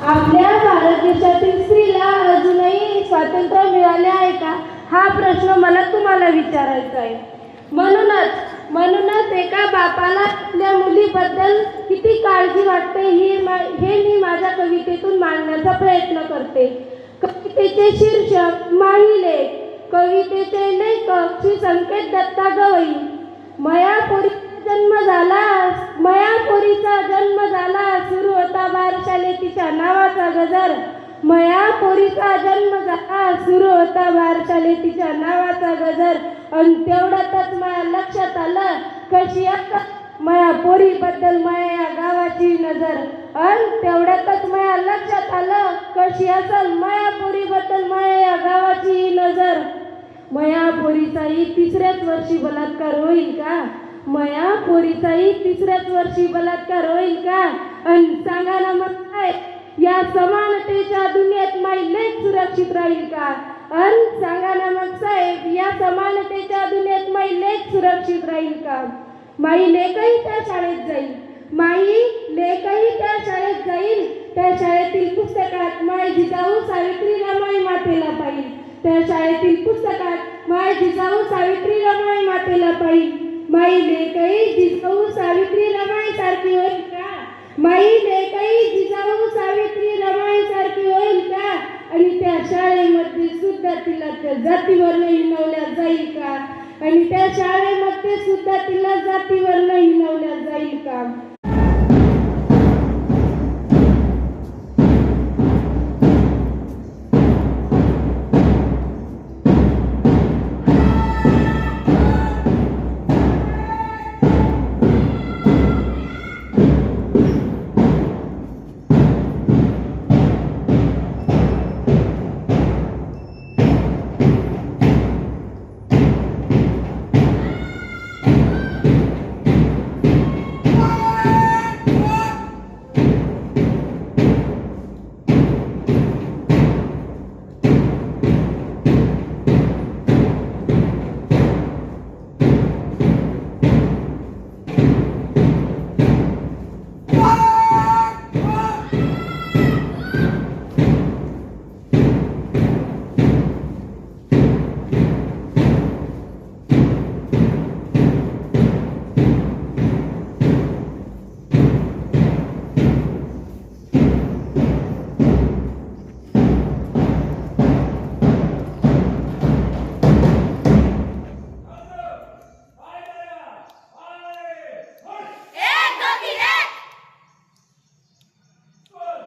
आपल्या भारत देशातील स्त्रीला अजूनही स्वातंत्र्य मिळाले आहे का, हा प्रश्न मला तुम्हाला विचारायचा आहे. म्हणूनच एका बापाला आपल्या मुलीबद्दल किती काळजी वाटते हे मी माझ्या कवितेतून मांडण्याचा प्रयत्न करते. कवितेचे शीर्षक माही लेख. कवितेचे लेखक श्री संकेत दत्ता गवई. मयापोरीचा जन्म झाला सुरू होता बारशाले तिच्या नावाचा गजर. मयापोरीचा जन्म झाला सुरू होता बारशाले तिच्या नावाचा गजर. अन तेवढ्यातच माझ्या लक्षात आलं कशी मयापोरीबद्दल माया या गावाची नजर. अन तेवढ्यातच माझ्या लक्षात आलं कशी असल मयापोरीबद्दल माया या गावाची नजर. मयापोरीचाही तिसऱ्याच वर्षी बलात्कार होईल का? मयापोरीचाही तिसऱ्याच वर्षी बलात्कार होईल का? अन सांगा ना मग काय, या समानतेच्या दुनियेत माई लेक सुरक्षित राहील का? अन सांगा ना मग साहेब, या समानतेच्या दुनियेत माई लेक सुरक्षित राहील का? माई लेकही त्या शाळेत जाईल, माई लेकही त्या शाळेत जाईल. त्या शाळेतील पुस्तकात माय जिजाऊ सावित्री रमाई मातेला पाहिल. त्या शाळेतील पुस्तकात माय जिजाऊ सावित्री रमाई मातेला पाहिल. माई लेकही जिजाऊ सावित्री रमाई सारखी होईल का? माई लेकही जिजाऊ सावित्री रमाई सारखी होईल का? आणि त्या शाळेमध्ये सुद्धा तिला त्या जातीवर्ण हिणवल्या जाईल का? आणि त्या शाळेमध्ये सुद्धा तिला जातीवर्ण हिणवल्या जाईल का?